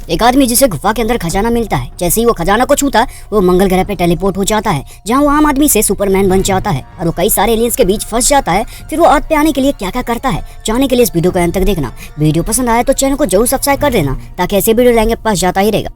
एक आदमी जिसे गुफा के अंदर खजाना मिलता है, जैसे ही वो खजाना को छूता वो मंगल ग्रह पे टेलीपोर्ट हो जाता है, जहाँ वो आम आदमी से सुपरमैन बन जाता है और वो कई सारे एलियंस के बीच फंस जाता है। फिर वो अर्थ पे आने के लिए क्या क्या करता है, जानने के लिए इस वीडियो को अंत तक देखना। वीडियो पसंद आए तो चैनल को जरूर सब्सक्राइब कर देना, ताकि ऐसे वीडियो लाएंगे पास जाता ही रहेगा।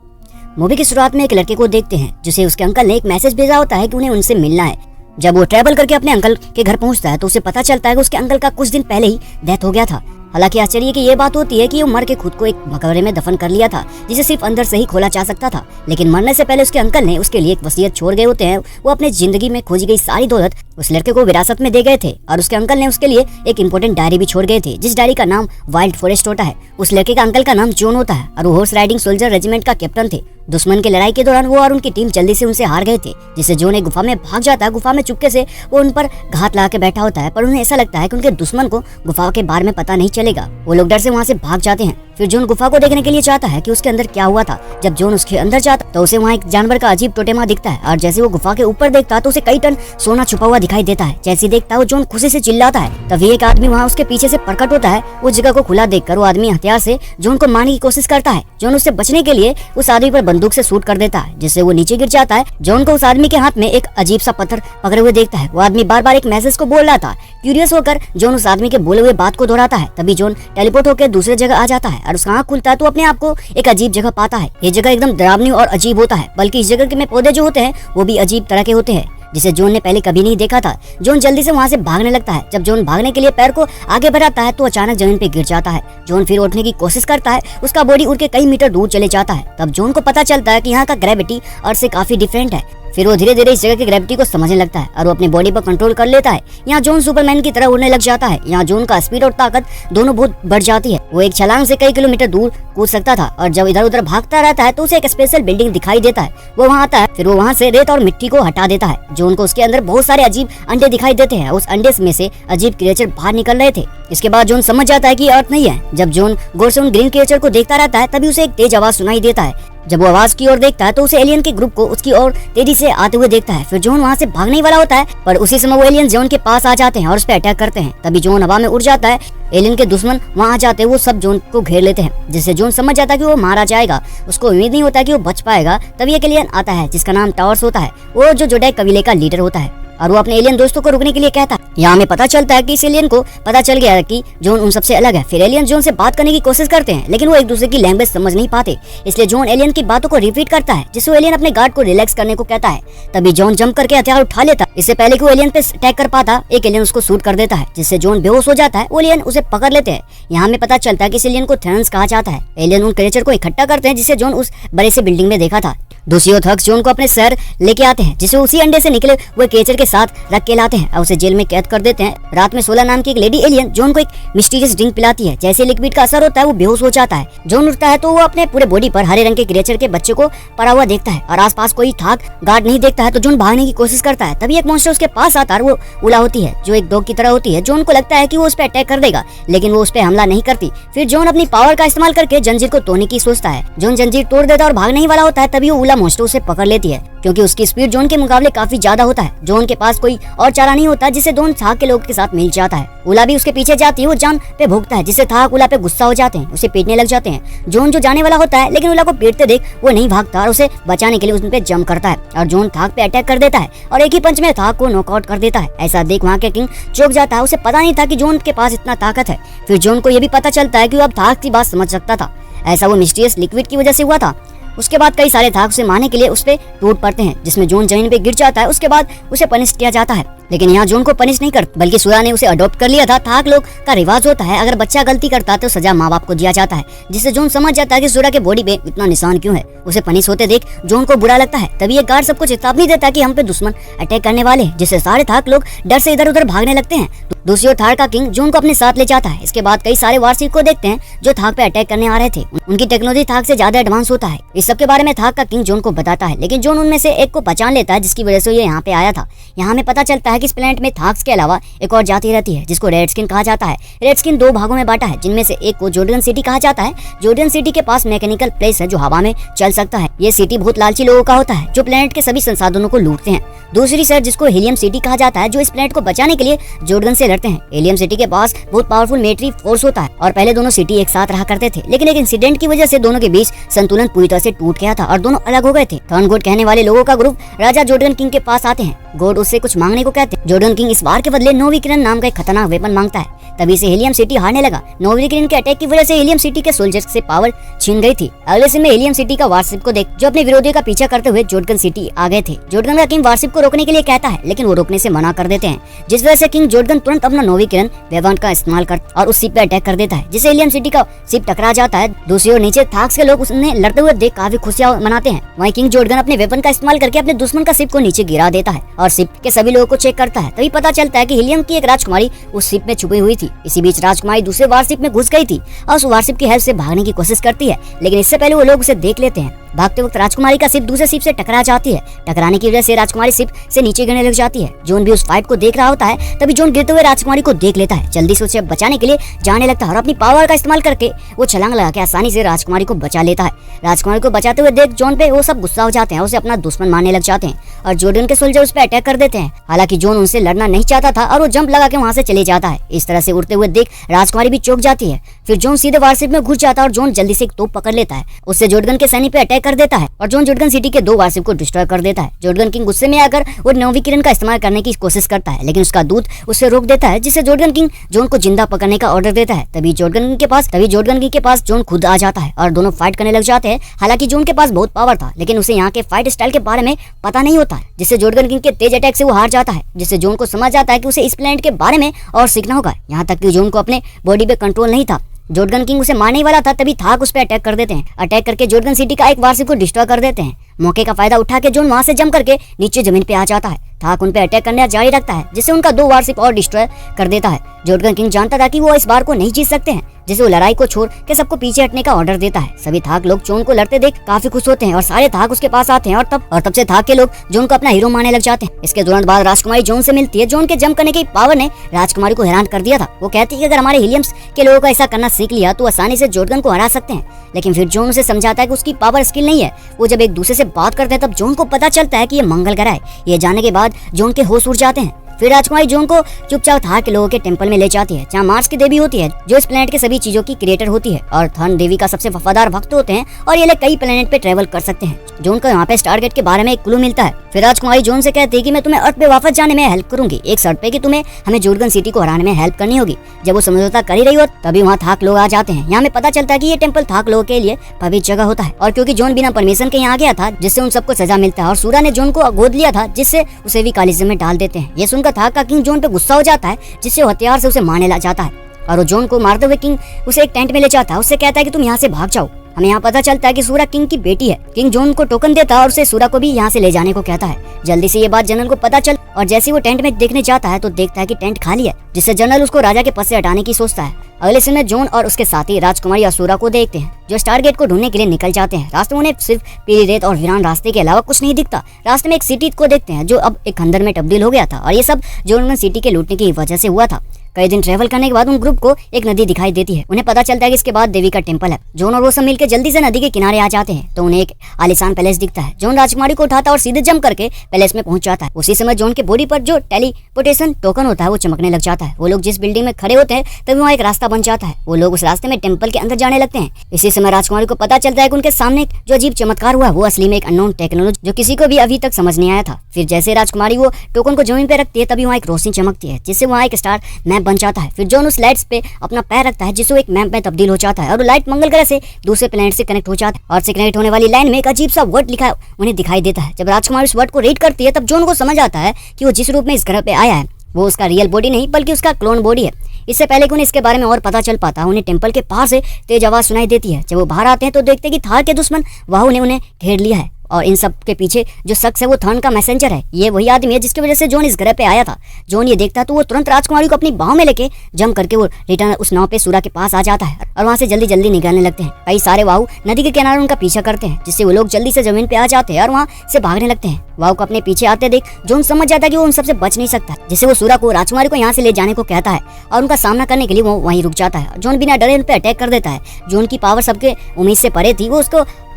मूवी की शुरुआत में एक लड़के को देखते हैं जिसे उसके अंकल ने एक मैसेज भेजा होता है कि उन्हें उनसे मिलना है। जब वो ट्रैवल करके अपने अंकल के घर पहुंचता है तो उसे पता चलता है कि उसके अंकल का कुछ दिन पहले ही डेथ हो गया था। हालांकि आश्चर्य की ये बात होती है कि वो मर के खुद को एक मकबरे में दफन कर लिया था, जिसे सिर्फ अंदर से ही खोला जा सकता था। लेकिन मरने से पहले उसके अंकल ने उसके लिए एक वसीयत छोड़ गए होते हैं। वो अपने जिंदगी में खोजी गई सारी दौलत उस लड़के को विरासत में दे गए थे और उसके अंकल ने उसके लिए एक इम्पोर्टेंट डायरी भी छोड़ गए थे, जिस डायरी का नाम वाइल्ड फॉरेस्ट होता है। उस लड़के का अंकल का नाम जॉन होता है और वो हॉर्स राइडिंग सोल्जर रेजिमेंट का कैप्टन थे। दुश्मन की लड़ाई के दौरान वो और उनकी टीम जल्दी से उनसे हार गए थे, जिससे जॉन एक गुफा में भाग जाता है। गुफा में चुपके से वो उन पर घात लगा के बैठा होता है, पर उन्हें ऐसा लगता है कि उनके दुश्मन को गुफा के बारे में पता नहीं चलेगा। वो लोग डर से वहाँ से भाग जाते हैं। फिर जॉन गुफा को देखने के लिए चाहता है कि उसके अंदर क्या हुआ था। जब जॉन उसके अंदर जाता तो उसे वहाँ एक जानवर का अजीब टोटेमा दिखता है और जैसे वो गुफा के ऊपर देखता तो उसे कई टन सोना छुपा हुआ दिखाई देता है। जैसे देखता वो जॉन खुशी से चिल्लाता है। तभी एक आदमी वहाँ उसके पीछे से प्रकट होता है। उस जगह को खुला देखकर वो आदमी हथियार से जॉन को मारने की कोशिश करता है। जॉन उससे बचने के लिए उस आदमी पर बंदूक से शूट कर देता है, जिससे वो नीचे गिर जाता है। जॉन को उस आदमी के हाथ में एक अजीब सा पत्थर पकड़े हुए देखता है। वो आदमी बार बार एक मैसेज को बोल रहा था। क्यूरियस होकर जॉन उस आदमी के बोले हुए बात को दोहराता है। तभी जॉन टेलीपोर्ट होकर दूसरे जगह आ जाता है और उसका आँख खुलता है तो अपने आप को एक अजीब जगह पाता है। ये जगह एकदम डरावनी और अजीब होता है, बल्कि इस जगह के में पौधे जो होते हैं वो भी अजीब तरह के होते हैं, जिसे जॉन ने पहले कभी नहीं देखा था। जॉन जल्दी से वहाँ से भागने लगता है। जब जॉन भागने के लिए पैर को आगे बढ़ाता है तो अचानक जमीन पे गिर जाता है। जॉन फिर उठने की कोशिश करता है। उसका बॉडी उड़ के कई मीटर दूर चले जाता है। तब जॉन को पता चलता है कि यहाँ का ग्रेविटी अर्थ से काफी डिफरेंट है। फिर वो धीरे धीरे इस जगह की ग्रेविटी को समझने लगता है और वो अपनी बॉडी पर कंट्रोल कर लेता है। यहाँ जॉन सुपरमैन की तरह उड़ने लग जाता है। यहाँ जॉन का स्पीड और ताकत दोनों बहुत बढ़ जाती है। वो एक छलांग से कई किलोमीटर दूर कूद सकता था और जब इधर उधर भागता रहता है तो उसे एक स्पेशल बिल्डिंग दिखाई देता है। वो वहाँ आता है। फिर वो वहाँ से रेत और मिट्टी को हटा देता है। जॉन को उसके अंदर बहुत सारे अजीब अंडे दिखाई देते हैं। उस अंडे में से अजीब क्रिएचर बाहर निकल रहे थे। इसके बाद जॉन समझ जाता है कि अर्थ नहीं है। जब जॉन गौर से उन ग्रीन क्रिएचर को देखता रहता है तभी उसे एक तेज आवाज सुनाई देता है। जब वो आवाज की ओर देखता है तो उसे एलियन के ग्रुप को उसकी ओर तेजी से आते हुए देखता है। फिर जॉन वहाँ से भागने वाला होता है, पर उसी समय वो एलियन जॉन के पास आ जाते हैं और उस पर अटैक करते हैं। तभी जॉन हवा में उड़ जाता है। एलियन के दुश्मन वहाँ आ जाते हैं। वो सब जॉन को घेर लेते हैं, जिससे जॉन समझ जाता है कि वो मारा जाएगा। उसको उम्मीद नहीं होता कि वो बच पाएगा। तभी एक एलियन आता है जिसका नाम टावर्स होता है। वो जो जोडेक कबीले का लीडर होता है और वो अपने एलियन दोस्तों को रुकने के लिए कहता है। यहाँ हमें पता चलता है कि इस एलियन को पता चल गया है कि जॉन उन सबसे अलग है। फिर एलियन जॉन से बात करने की कोशिश करते हैं, लेकिन वो एक दूसरे की लैंग्वेज समझ नहीं पाते। इसलिए जॉन एलियन की बातों को रिपीट करता है, जिससे एलियन अपने गार्ड को रिलैक्स करने को कहता है। तभी जॉन जंप करके हथियार उठा लेता है। इससे पहले कि वो एलियन पे अटैक कर पाता, एक एलियन उसको शूट कर देता है, जिससे जॉन बेहोश हो जाता है। वो एलियन उसे पकड़ लेते हैं। यहाँ हमें पता चलता है कि इस एलियन को थ्रेंस कहा जाता है। एलियन उन क्रिएचर को इकट्ठा करते हैं जिसे जॉन उस बड़े से बिल्डिंग में देखा था। दूसरी ओर थक्स जॉन को अपने शहर लेके आते हैं, जिसे उसी अंडे से निकले वो क्रिएचर के साथ रख के लाते हैं और उसे जेल में कैद कर देते हैं। रात में 16 नाम की एक लेडी एलियन जॉन को एक मिस्टीरियस ड्रिंक पिलाती है। जैसे लिक्विड का असर होता है वो बेहोश हो जाता है। जॉन उठता है तो वो अपने पूरे बॉडी पर हरे रंग के क्रिएचर के बच्चे को पड़ा हुआ देखता है और आसपास कोई थाक गार्ड नहीं देखता है। तो जॉन भागने की कोशिश करता है। तभी एक मॉन्स्टर उसके पास आता है। वो उला होती है जो एक डॉग की तरह होती है। जॉन को लगता है कि वो उस पर अटैक कर देगा, लेकिन वो उस पर हमला नहीं करती। फिर जॉन अपनी पावर का इस्तेमाल करके जंजीर को तोड़ने की सोचता है। जॉन जंजीर तोड़ देता है और भागने ही वाला होता है। तभी वो उला मॉन्स्टर उसे पकड़ लेती है, क्योंकि उसकी स्पीड जॉन के मुकाबले काफी ज्यादा होता है। जॉन के पास कोई और चारा नहीं होता, जिससे जॉन थाक के लोगों के साथ मिल जाता है। उला भी उसके पीछे जाती है। वो जान पे भोगता है, जिससे थाक उला पे गुस्सा हो जाते हैं, उसे पीटने लग जाते हैं। जॉन जो जाने वाला होता है, लेकिन उला को पीटते देख वो नहीं भागता और उसे बचाने के लिए उस पे जंप करता है और जॉन थाक पे अटैक कर देता है और एक ही पंच में थाक को नॉकआउट कर देता है। ऐसा देख वहाँ के किंग चौंक जाता है। उसे पता नहीं था कि जॉन के पास इतना ताकत है। फिर जॉन को ये भी पता चलता है कि वो अब थाक की बात समझ सकता था। ऐसा वो मिस्टीरियस लिक्विड की वजह से हुआ था। उसके बाद कई सारे थाक उसे मारने के लिए उस पे टूट पड़ते हैं, जिसमें जॉन जमीन पे गिर जाता है। उसके बाद उसे पनिश किया जाता है, लेकिन यहाँ जॉन को पनिश नहीं कर, बल्कि सूरा ने उसे अडॉप्ट कर लिया था। थाक लोग का रिवाज होता है, अगर बच्चा गलती करता है तो सजा माँ बाप को दिया जाता है, जिससे जॉन समझ जाता है कि सूरा के बॉडी पे इतना निशान क्यों है। उसे पनिश होते देख जॉन को बुरा लगता है। तभी एक गार्ड सबको चेतावनी देता है कि हम पे दुश्मन अटैक करने वाले हैं, जिससे सारे थाक लोग डर से इधर उधर भागने लगते हैं। दूसरी ओर थाक का किंग जॉन को अपने साथ ले जाता है। इसके बाद कई सारे वारसिक को देखते हैं जो थाक पे अटैक करने आ रहे थे। उनकी टेक्नोलॉजी थाक से ज्यादा एडवांस होता है। इस सब के बारे में थाक का किंग जॉन को बताता है, लेकिन जॉन उनमें से एक को पहचान लेता है, जिसकी वजह से ये यहाँ पे आया था। यहाँ हमें पता चलता है कि इस प्लेनेट में थाक्स के अलावा एक और जाति रहती है जिसको रेडस्किन कहा जाता है। रेडस्किन 2 भागों में बांटा है, जिनमें से एक को जोर्डन सिटी कहा जाता है। जोर्डन सिटी के पास मैकेनिकल प्लेस है जो हवा में चल सकता है। ये सिटी बहुत लालची लोगों का होता है जो प्लेनेट के सभी संसाधनों को लूटते हैं। दूसरी साइड जिसको हीलियम सिटी कहा जाता है, जो इस प्लेनेट को बचाने के लिए जोर्डन से लड़ते हैं। हीलियम सिटी के पास बहुत पावरफुल मिलिट्री फोर्स होता है और पहले दोनों सिटी एक साथ रहा करते थे, लेकिन एक इंसिडेंट की वजह से दोनों के बीच संतुलन पूरी तरह से टूट गया था और दोनों अलग हो गए थे। थर्न गोड कहने वाले लोगों का ग्रुप राजा जोर्डन किंग के पास आते हैं। गोड उससे कुछ मांगने को कहते हैं। जोर्डन किंग इस बार के बदले नोविकिरन नाम का एक खतरनाक वेपन मांगता है। तभी से हीलियम सिटी हारने लगा। नोविकिरन के अटैक की वजह से हीलियम सिटी के सोल्जर्स से पावर छीन गई थी। अगले सीन में हीलियम सिटी का वारशिप को देख जो अपने विरोधियों का पीछा करते हुए जोर्डन सिटी आ गए थे। जोर्डन का किंग वारशिप को रोकने के लिए कहता है, लेकिन वो रोकने से मना कर देते हैं, जिस वजह से किंग जोर्डन तुरंत अपना नोविकिरन वेपन का इस्तेमाल कर और उस शिप पे अटैक कर देता है, जिससे हीलियम सिटी का शिप टकरा जाता है। दूसरी ओर नीचे थाक्स के लोग उन्हें लड़ते हुए देख काफी खुशियां मनाते हैं। वहीं किंग जोर्डन अपने वेपन का इस्तेमाल करके अपने दुश्मन का शिप को नीचे गिरा देता है और शिप के सभी लोगों को चेक करता है। तभी पता चलता है कि हीलियम की एक राजकुमारी उस शिप में छुपी हुई थी। इसी बीच राजकुमारी दूसरे वारशिप में घुस गई थी और उस वारशिप की हेल्प से भागने की कोशिश करती है, लेकिन इससे पहले वो लोग उसे देख लेते हैं। भागते वक्त राजकुमारी का शिप दूसरे शिप से टकरा जाती है। टकराने की वजह से राजकुमारी शिप से नीचे गिरने लग जाती है। जॉन भी उस फाइट को देख रहा होता है। तभी जॉन गिरते हुए राजकुमारी को देख लेता है, जल्दी से उसे बचाने के लिए जाने लगता है और अपनी पावर का इस्तेमाल करके वो छलांग लगा के आसानी से राजकुमारी को बचा लेता है। राजकुमारी को बचाते हुए देख जॉन पे वो सब गुस्सा हो जाते हैं, उसे अपना दुश्मन मानने लग जाते हैं और जोर्डन के सोल्जर उस पर अटैक कर देते हैं। हालांकि जॉन उनसे लड़ना नहीं चाहता था और वो जंप लगा के वहाँ से चले जाता है। इस तरह से उड़ते हुए देख राजकुमारी भी चौंक जाती है। फिर जॉन सीधे वारशिप में घुस जाता है और जॉन जल्दी से एक तोप पकड़ लेता है, उससे जोर्डन के सैनिक पे अटैक कर देता है और जॉन जोर्डन सिटी के 2 वारशिप को डिस्ट्रॉय कर देता है। जोर्डन किंग गुस्से में आकर वो नोविकिरन का इस्तेमाल करने की कोशिश करता है, लेकिन उसका दूत उसे रोक देता है, जिससे जोर्डन किंग जॉन को जिंदा पकड़ने का ऑर्डर देता है। तभी जोर्डन किंग के पास जॉन खुद आ जाता है और दोनों फाइट करने लग जाते हैं। हालांकि जॉन के पास बहुत पावर था, लेकिन उसे यहाँ के फाइट स्टाइल के बारे में पता नहीं होता है, जिससे जोर्डन किंग के तेज अटैक से वो हार जाता है, जिससे जॉन को समझ आता है कि उसे इस प्लेनेट के बारे में और सीखना होगा। यहाँ तक कि जॉन को अपने बॉडी पे कंट्रोल नहीं था। जोर्डन किंग उसे मारने ही वाला था, तभी थाक उस पे अटैक कर देते हैं। अटैक करके जोर्डन सिटी का एक वारशिप को डिस्ट्रॉय कर देते हैं। मौके का फायदा उठा के जॉन वहां से जंप करके नीचे जमीन पे आ जाता है। थाक उन पे अटैक करना जारी रखता है, जिससे उनका 2 वारशिप और डिस्ट्रॉय कर देता है। जोर्डन किंग जानता था कि वो इस बार को नहीं जीत सकते हैं, जिससे वो लड़ाई को छोड़ के सबको पीछे हटने का ऑर्डर देता है। सभी थाक लोग जॉन को लड़ते देख काफी खुश होते हैं और सारे थाक उसके पास आते हैं और तब से थाक के लोग जॉन को अपना हीरो मानने लग जाते हैं। इसके तुरंत बाद राजकुमारी जॉन से मिलती है। जॉन के जंप करने की पावर ने राजकुमारी को हैरान कर दिया था। वो कहती है कि अगर हमारे हीलियम्स के लोगों को ऐसा करना सीख लिया तो आसानी से जोर्डन को हरा सकते हैं, लेकिन फिर जॉन उसे समझाता है कि उसकी पावर स्किल नहीं है। वो जब एक दूसरे से बात करते हैं तब जॉन को पता चलता है कि ये मंगल ग्रह है। ये जानने के बाद जॉन के होश उड़ जाते हैं। फिर राजकुमारी जॉन को चुपचाप थाक के लोगों के टेंपल में ले जाती है, जहाँ मार्स की देवी होती है, जो इस प्लेनेट के सभी चीजों की क्रिएटर होती है और थर्न देवी का सबसे वफादार भक्त होते हैं और ये लोग कई प्लेनेट पे ट्रेवल कर सकते हैं। जॉन को यहाँ पे स्टारगेट के बारे में एक क्लू मिलता है। फिर राजकुमारी जॉन से कहती है कि मैं तुम्हें अर्थ पे वापस जाने में हेल्प करूंगी, एक शर्त पे कि तुम्हें हमें जोर्डन सिटी को हराने में हेल्प करनी होगी। जब वो समझौता कर ही रही हो तभी वहाँ थाक लोग आ जाते हैं। यहाँ में पता चलता है कि ये टेंपल थाक लोगों के लिए पवित्र जगह होता है और क्योंकि जॉन बिना परमिशन के यहाँ गया था, जिससे उन सबको सजा मिलता है और सूरा ने जॉन को गोद लिया था, जिससे उसे भी कालिज में डाल देते हैं। ये सुनकर थाक का किंग जॉन पे गुस्सा हो जाता है, जिससे वो हथियार से उसे मारने लग जाता है और वो जॉन को मारते हुए किंग उसे एक टेंट में ले जाता है। उससे कहता है कि तुम यहाँ से भाग जाओ। हमें यहाँ पता चलता है कि सूरा किंग की बेटी है। किंग जॉन को टोकन देता है और उसे सूरा को भी यहाँ से ले जाने को कहता है। जल्दी से ये बात जनरल को पता चल और जैसे वो टेंट में देखने जाता है तो देखता है कि टेंट खाली है, जिससे जनरल उसको राजा के पद से हटाने की सोचता है। अगले सीन में जॉन और उसके साथी राजकुमारी असूरा को देखते हैं, जो स्टारगेट को ढूंढने के लिए निकल जाते हैं। रास्ते में उन्हें सिर्फ पीली रेत और वीरान रास्ते के अलावा कुछ नहीं दिखता। रास्ते में एक सिटी को देखते हैं जो अब एक खंडर में तब्दील हो गया था और ये सब जोर्डन सिटी के लूटने की वजह से हुआ था। कई दिन ट्रेवल करने के बाद उन ग्रुप को एक नदी दिखाई देती है। उन्हें पता चलता है कि इसके बाद देवी का टेंपल है। जॉन और वो सब मिलकर जल्दी से नदी के किनारे आ जाते हैं तो उन्हें एक आलीशान पैलेस दिखता है। जॉन राजकुमारी को उठाता और सीधे जंप करके पैलेस में पहुंच जाता है। उसी समय जॉन के बॉडी पर जो टेलीपोर्टेशन टोकन होता है वो चमकने लग जाता है। वो लोग जिस बिल्डिंग में खड़े होते हैं तभी वहाँ एक रास्ता बन जाता है। वो लोग उस रास्ते में टेंपल के अंदर जाने लगते हैं। इसी समय राजकुमारी को पता चलता है कि उनके सामने जो अजीब चमत्कार हुआ वो असली में एक अननोन टेक्नोलॉजी जो किसी को भी अभी तक समझ नहीं आया था। फिर जैसे राजकुमारी वो टोकन को जमीन पे रखती है तभी वहाँ एक रोशनी चमकती है, जिससे वहाँ एक स्टार मैप बन जाता है। फिर जॉन उस लाइट्स पे अपना पैर रखता है, जिससे वो एक मैप में तब्दील हो जाता है और वो लाइट मंगल ग्रह से दूसरे प्लेनेट से कनेक्ट हो जाता है और से कनेक्ट होने वाली लाइन में एक अजीब सा वर्ड लिखा उन्हें दिखाई देता है। जब राजकुमारी उस वर्ड को रीड करती है तब जॉन को समझ आता है कि वो जिस रूप में इस ग्रह पे आया है वो उसका रियल बॉडी नहीं बल्कि उसका क्लोन बॉडी है। इससे पहले कि उन्हें इसके बारे में और पता चल पाता, उन्हें टेंपल के पास से तेज आवाज सुनाई देती है। जब वो बाहर आते हैं तो देखते हैं कि थार के दुश्मन वाहु ने उन्हें घेर लिया है और इन सब के पीछे जो शख्स है वो थर्न का मैसेंजर है। ये वही आदमी है जिसकी वजह से जॉन इस ग्रह पे आया था। जॉन ये देखता है तो वो तुरंत राजकुमारी को अपनी बाहों में लेके जंप करके वो रिटर्न उस नाव पे सूरा के पास आ जाता है और वहाँ से जल्दी जल्दी निकलने लगते हैं। कई सारे वाहु नदी के किनारे उनका पीछा करते हैं, जिससे वो लोग जल्दी से जमीन पे आ जाते हैं और वहाँ से भागने लगते हैं। वाव को अपने पीछे आते देख जॉन समझ जाता है कि वो उन सबसे बच नहीं सकता, जिससे वो सूरा को राजकुमारी को यहाँ से ले जाने को कहता है और उनका सामना करने के लिए वो वहीं रुक जाता है। जॉन बिना डरे उन पे अटैक कर देता है। जॉन की पावर सबके उम्मीद से परे थी, वो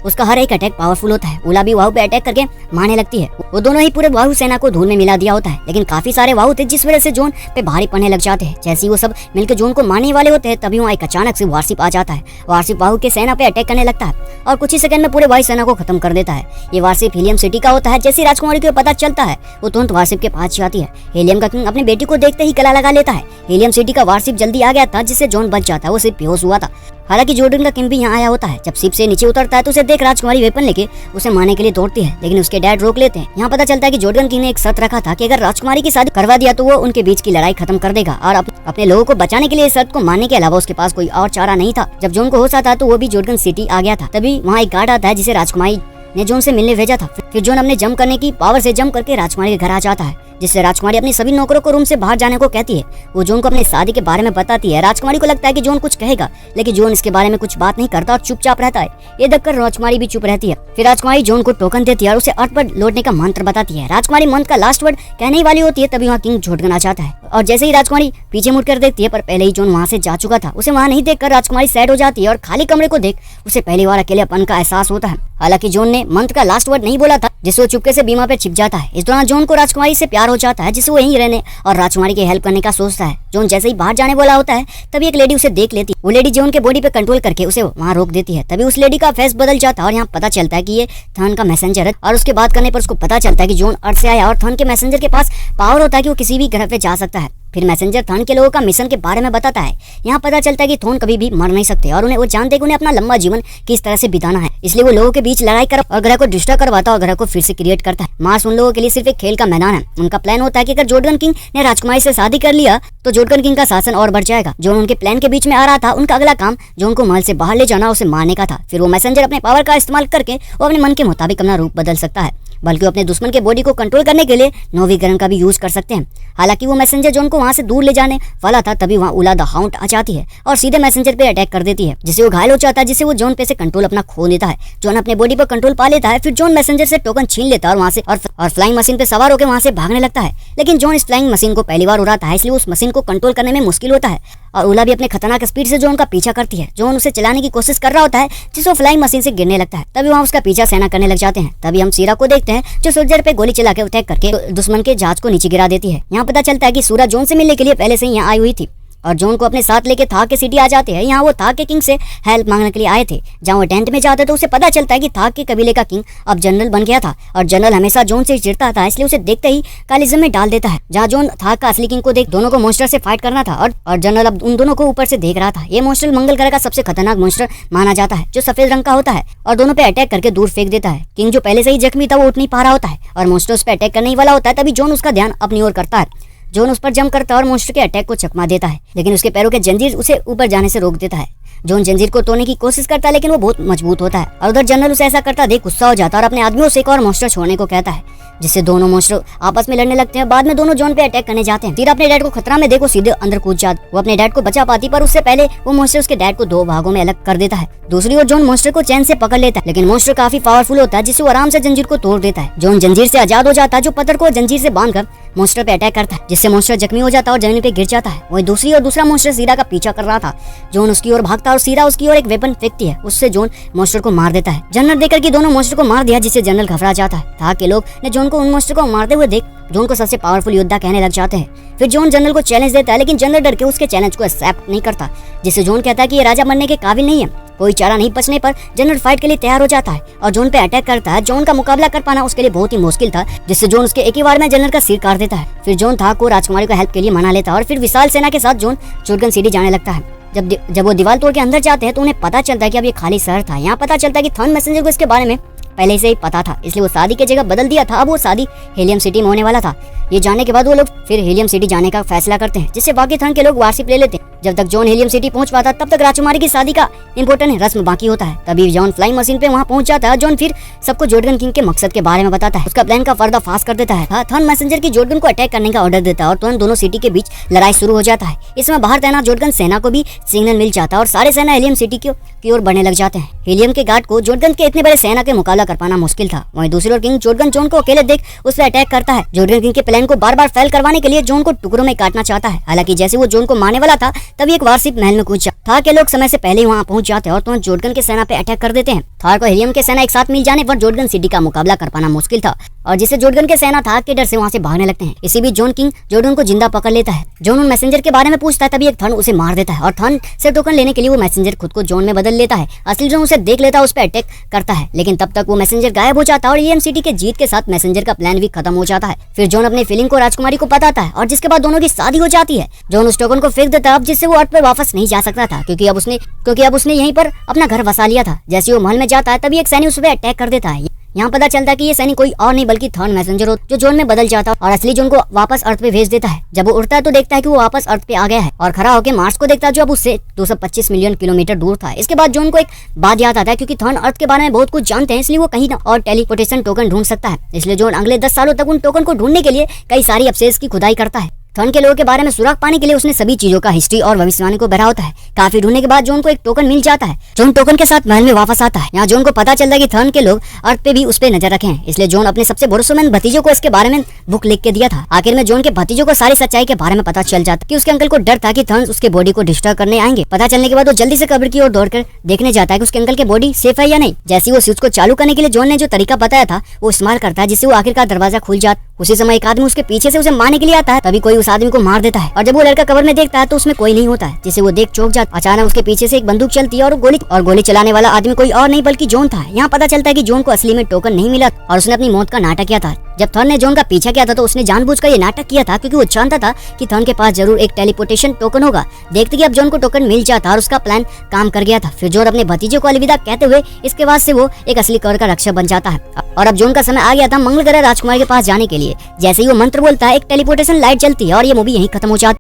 उसका हर एक अटैक पावरफुल होता है। उला भी वाहू पे अटैक करके मारने लगती है। वो दोनों ही पूरे वाहू सेना को धूल में मिला दिया होता है, लेकिन काफी सारे वाहू थे जिस वजह से जॉन पे भारी पड़ने लग जाते हैं। जैसे ही वो सब मिलकर जॉन को मारने वाले होते हैं तभी वहाँ एक अचानक से वारशिप आ जाता है। वारशिप वाहू के सेना पे अटैक करने लगता है और कुछ ही सेकंड में पूरे वायु सेना को खत्म कर देता है। ये वारशिप हीलियम सिटी का होता है। जैसे राजकुमारी को पता चलता है वो तुरंत वारशिप के पास जाती है। हीलियम का किंग अपनी बेटी को देखते ही गला लगा लेता है। हीलियम सिटी का वारशिप जल्दी आ गया था जिससे जॉन बच जाता है, वो सिर्फ बेहोश हुआ था। हालांकि जॉर्डन का किंग भी यहाँ आया होता है। जब शिप से नीचे उतरता है तो उसे देख राजकुमारी वेपन लेके उसे मारने के लिए दौड़ती है, लेकिन उसके डैड रोक लेते हैं। यहाँ पता चलता है कि जॉर्डन किंग ने एक शर्त रखा था कि अगर राजकुमारी की शादी करवा दिया तो वो उनके बीच की लड़ाई खत्म कर देगा और अपने लोगों को बचाने के लिए इस शर्त को मानने के अलावा उसके पास कोई और चारा नहीं था। जब जॉन को होश आता है तो वो भी जॉर्डन सिटी आ गया था। तभी वहाँ एक गार्ड आता है जिसे राजकुमारी ने जॉन से मिलने भेजा था। फिर जॉन अपने जंप करने की पावर से जंप करके राजकुमारी के घर आ जाता है, जिससे राजकुमारी अपने सभी नौकरों को रूम से बाहर जाने को कहती है। वो जॉन को अपनी शादी के बारे में बताती है। राजकुमारी को लगता है कि जॉन कुछ कहेगा, लेकिन जॉन इसके बारे में कुछ बात नहीं करता और चुपचाप रहता है। ये देखकर राजकुमारी भी चुप रहती है। फिर राजकुमारी जॉन को टोकन देती है और उसे अर्थ पर लौटने का मंत्र बताती है। राजकुमारी मंत्र का लास्ट वर्ड कहने ही वाली होती है तभी वहाँ किंग झोटगन आ जाता है और जैसे ही राजकुमारी पीछे मुड़कर देखती है, पर पहले ही जॉन वहाँ से जा चुका था। उसे वहाँ नहीं देखकर राजकुमारी सैड हो जाती है और खाली कमरे को देख उसे पहली बार अकेलेपन का एहसास होता है। हालांकि जॉन ने मंत्र का लास्ट वर्ड नहीं बोला था, जिससे वो चुपके से बीमा पे छिप जाता है। इस दौरान जॉन को राजकुमारी से प्यार हो जाता है, जिससे वो यहीं रहने और राजकुमारी की हेल्प करने का सोचता है। जॉन जैसे ही बाहर जाने वाला होता है तभी एक लेडी उसे देख लेती है। वो लेडी जॉन के बॉडी पे कंट्रोल करके उसे वहाँ रोक देती है। तभी उस लेडी का फेस बदल जाता है और यहाँ पता चलता है कि ये थन का मैसेंजर है और उसके बात करने पर उसको पता चलता है कि जॉन अर्थ से आया और थन के मैसेंजर के पास पावर होता है कि वो किसी भी ग्रह पे जा सकता है। फिर मैसेंजर थन के लोगों का मिशन के बारे में बताता है। यहाँ पता चलता है कि थोन कभी भी मर नहीं सकते और वो जानते हैं कि उन्हें अपना लंबा जीवन किस तरह से बिताना है। इसलिए वो लोगों के बीच लड़ाई कर और ग्रह को डिस्ट्रॉय करवाता और ग्रह को फिर से क्रिएट करता है। मार्स उन लोगों के लिए सिर्फ एक खेल का मैदान है। उनका प्लान होता है कि अगर जॉर्डन किंग ने राजकुमारी से शादी कर लिया तो जॉर्डन किंग का शासन और बढ़ जाएगा। जो उनके प्लान के बीच में आ रहा था, उनका अगला काम जो उनको महल से बाहर ले जाना, उसे मारने का था। फिर वो मैसेंजर अपने पावर का इस्तेमाल करके वो अपने मन के मुताबिक अपना रूप बदल सकता है, बल्कि वो अपने दुश्मन के बॉडी को कंट्रोल करने के लिए नवीकरण का भी यूज कर सकते हैं। हालांकि वो मैसेंजर जॉन को वहां से दूर ले जाने वाला था तभी वहां उला द हाउंड आ जाती है और सीधे मैसेंजर पे अटैक कर देती है, जिससे वो घायल हो जाता है, जिससे वो जॉन पे से कंट्रोल अपना खो लेता है। जॉन अपने बॉडी पर कंट्रोल पा लेता है। फिर जॉन मैसेंजर से टोकन छीन लेता है और वहां से और फ्लाइंग मशीन पे सवार होकर वहां से भागने लगता है। लेकिन जॉन इस फ्लाइंग मशीन को पहली बार उड़ाता है, इसलिए उस मशीन को कंट्रोल करने में मुश्किल होता है और उला भी अपने खतरनाक स्पीड से जॉन का पीछा करती है। जॉन उसे चलाने की कोशिश कर रहा होता है, जिससे वो फ्लाइंग मशीन से गिरने लगता है। तभी वहाँ उसका पीछा सेना करने लग जाते हैं। तभी हम सीरा को देखते हैं जो सोल्जर पे गोली चला के अटैक करके दुश्मन के जहाज को नीचे गिरा देती है। यहाँ पता चलता है कि सूरा जॉन से मिलने के लिए पहले से ही यहाँ आई हुई थी और जॉन को अपने साथ लेके थाक के सिटी आ जाते हैं। यहाँ वो थाक के किंग से हेल्प मांगने के लिए आए थे। जहाँ वो टेंट में जाते तो उसे पता चलता है कि थाक के कबीले का किंग अब जनरल बन गया था और जनरल हमेशा जॉन से चिढ़ता था, इसलिए उसे देखते ही कालिज्म में डाल देता है। जहाँ जॉन थाक का असली किंग को देख दोनों को मॉन्स्टर से फाइट करना था और जनरल अब उन दोनों को ऊपर से देख रहा था। ये मॉन्स्टर मंगल ग्रह का सबसे खतरनाक मॉन्स्टर माना जाता है, जो सफेद रंग का होता है और दोनों पे अटैक करके दूर फेंक देता है। किंग जो पहले से ही जख्मी था वो उठ नहीं पा रहा होता है और मॉन्स्टर उस पर अटैक करने ही वाला होता है। तभी जॉन उसका ध्यान अपनी ओर करता है। जॉन उस पर जंप करता है और मॉन्स्टर के अटैक को चकमा देता है, लेकिन उसके पैरों के जंजीर उसे ऊपर जाने से रोक देता है। जॉन जंजीर को तोड़ने की कोशिश करता है, लेकिन वो बहुत मजबूत होता है और उधर जनरल उसे ऐसा करता देख गुस्सा हो जाता है और अपने आदमियों से एक और मॉन्स्टर छोड़ने को कहता है, जिससे दोनों मॉन्स्टर आपस में लड़ने लगते हैं। बाद में दोनों जॉन पे अटैक करने जाते हैं। तीर अपने डैड को खतरा में देखो सीधे अंदर कूद जाता। वो अपने डैड को बचा पाती, पर उससे पहले वो मॉन्स्टर उसके डैड को दो भागों में अलग कर देता है। दूसरी ओर जॉन मॉन्स्टर को चैन से पकड़ लेता है, लेकिन मॉन्स्टर काफी पावरफुल होता है, जिससे वो आराम से जंजीर को तोड़ देता है। जॉन जंजीर से आजाद हो जाता है, जो पत्थर को जंजीर से बांधकर मॉन्स्टर पे अटैक करता है, जिससे मॉन्स्टर जख्मी हो जाता है और जमीन पे गिर जाता है। वही दूसरी ओर दूसरा मॉन्स्टर सीरा का पीछा कर रहा था। जॉन उसकी ओर भागता और सीरा उसकी ओर एक वेपन फेंकती है, उससे जॉन मॉन्स्टर को मार देता है। जनरल देखकर कि दोनों मॉन्स्टर को मार दिया, जिससे जनरल घबरा जाता है। था के लोग ने जॉन को उन मॉन्स्टर को मारते हुए देख जॉन को सबसे पावरफुल योद्धा कहने लग जाते हैं। फिर जॉन जनरल को चैलेंज देता है, लेकिन जनरल डर के उसके चैलेंज को एक्सेप्ट नहीं करता, जिससे जॉन कहता है कि ये राजा बनने के काबिल नहीं है। कोई चारा नहीं बचने पर जनरल फाइट के लिए तैयार हो जाता है और जॉन पे अटैक करता है। जॉन का मुकाबला कर पाना उसके लिए बहुत ही मुश्किल था, जिससे जॉन उसके एक ही बार में जनरल का सिर काट देता है। फिर जॉन था को राजकुमारी को हेल्प के लिए मना लेता है और फिर विशाल सेना के साथ जॉन जॉर्डन सिटी जाने लगता है। जब वो दीवार तोड़ के अंदर जाते हैं तो उन्हें पता चलता है कि अब ये खाली शहर था। यहाँ पता चलता है कि थर्ड मैसेंजर को इसके बारे में पहले से ही पता था, इसलिए वो शादी की जगह बदल दिया था। अब वो शादी हीलियम सिटी में होने वाला था। ये जानने के बाद वो लोग फिर हीलियम सिटी जाने का फैसला करते हैं, जिससे बाकी थर्ड के लोग वारशिप ले लेते हैं। जब तक जॉन हीलियम सिटी पहुंच पाता तब तक राजकुमारी की शादी का इम्पोर्टेंट रस्म बाकी होता है। तभी जॉन फ्लाइंग मशीन पे वहाँ पहुंच जाता है। जॉन फिर सबको जोडगन किंग के मकसद के बारे में बताता है, उसका प्लान का पर्दाफाश कर देता है। थॉन मैसेंजर की जोडगन को अटैक करने का ऑर्डर देता है और तुरंत दोनों सिटी के बीच लड़ाई शुरू हो जाता है। इसमें बाहर तैनात जोडगन सेना को भी सिग्नल मिल जाता है और सारे सेना हीलियम सिटी की ओर बढ़ने लग जाते हैं। हीलियम के गार्ड को जोडगन के इतने बड़े सेना के मुकाबला कर पाना मुश्किल था। वहीं दूसरी ओर किंग जोडगन जॉन को अकेले देख उस पर अटैक करता है। जोडगन किंग के प्लान को बार बार फेल करवाने के लिए जॉन को टुकड़ों में काटना चाहता है। हालांकि जैसे वो जॉन को मारने वाला था तभी एक वारशिप महल में कूद जाता। थार के लोग समय से पहले वहाँ पहुंच जाते हैं और तुरंत जोडगन के सेना पे अटैक कर देते हैं। थार को हीलियम के सेना एक साथ मिल जाने पर जोडगन सिटी का मुकाबला कर पाना मुश्किल था और जिससे जोडगन के सेना थार के डर से वहाँ से भागने लगते हैं। इसी बीच जॉन किंग जोडगन को जिंदा पकड़ लेता है। जॉन उन मैसेंजर के बारे में पूछता है तभी एक थन उसे मार देता है और थन से टोकन लेने के लिए वो मैसेंजर खुद को जॉन में बदल लेता है। असली जॉन उसे देख लेता है, उस पर अटैक करता है, लेकिन तब तक वो मैसेंजर गायब हो जाता है और हीलियम सिटी के जीत के साथ मैसेंजर का प्लान भी खत्म हो जाता है। फिर जॉन अपनी फीलिंग को राजकुमारी को बताता है और जिसके बाद दोनों की शादी हो जाती है। जॉन उस टोकन को फेंक देता है अब जिससे वो अर्थ पर वापस नहीं जा सकता था क्योंकि अब उसने यहीं पर अपना घर बसा लिया था। जैसे वो महल में जाता है तभी एक सैनिक उस पर अटैक कर देता है। यहाँ पता चलता है कि ये सैनिक कोई और नहीं बल्कि थर्ड मैसेंजर हो जो जॉन में बदल जाता है और असली जॉन को वापस अर्थ पे भेज देता है। जब वो उड़ता है तो देखता है कि वो वापस अर्थ पे आ गया है और खड़ा होकर मार्स को देखता है जो अब उससे 225 मिलियन किलोमीटर दूर था। इसके बाद जॉन को एक बात याद आता है क्योंकि थर्ड अर्थ के बारे में बहुत कुछ जानते हैं इसलिए वो कहीं और टेलीपोर्टेशन टोकन ढूंढ सकता है। इसलिए जॉन अगले 10 सालों तक उन टोकन को ढूंढने के लिए कई सारी अवशेष की खुदाई करता है। थर्न के लोगों के बारे में सुराग पाने के लिए उसने सभी चीजों का हिस्ट्री और भविष्यवाणी को भरा होता है। काफी ढूंढने के बाद जॉन को एक टोकन मिल जाता है। जॉन टोकन के साथ महल में वापस आता है। यहाँ जॉन को पता चलता है कि थर्न के लोग अर्थ पे भी उस पे नजर रखे हैं, इसलिए जॉन अपने सबसे भरोसेमंद भतीजों को इसके बारे में बुक लिख के दिया था। आखिर में जॉन के भतीजों को सारी सच्चाई के बारे में पता चल जाता कि उसके अंकल को डर था कि थर्न उसके बॉडी को डिस्ट्रॉय करने आएंगे। पता चलने के बाद वो जल्दी से कब्र की ओर दौड़कर देखने जाता है कि उसके अंकल की बॉडी सेफ है या नहीं। जैसे वो स्विच को चालू करने के लिए जॉन ने जो तरीका बताया था वो इस्तेमाल करता है जिससे वो आखिरकार दरवाजा खुल जाता। उसी समय एक आदमी उसके पीछे से उसे मारने के लिए आता है, तभी कोई उस आदमी को मार देता है और जब वो लड़का कवर में देखता है तो उसमें कोई नहीं होता है, जिसे वो देख चौंक जाता। अचानक उसके पीछे से एक बंदूक चलती है और गोली चलाने वाला आदमी कोई और नहीं बल्कि जॉन था। यहाँ पता चलता है कि जॉन को असली में टोकन नहीं मिला और उसने अपनी मौत का नाटक किया था। जब थर्न ने जॉन का पीछा किया था तो उसने जानबूझकर ये नाटक किया था क्योंकि वो जानता था कि थर्न के पास जरूर एक टेलीपोर्टेशन टोकन होगा। देखते कि अब जॉन को टोकन मिल जाता और उसका प्लान काम कर गया था। फिर जॉन अपने भतीजे को अलविदा कहते हुए इसके बाद से वो एक असली कवर का रक्षक बन जाता है और अब जॉन का समय आ गया था मंगल ग्रह राजकुमार के पास जाने के लिए। जैसे ही वो मंत्र बोलता है एक टेलीपोर्टेशन लाइट जलती है और ये मूवी यहीं खत्म हो जाती है।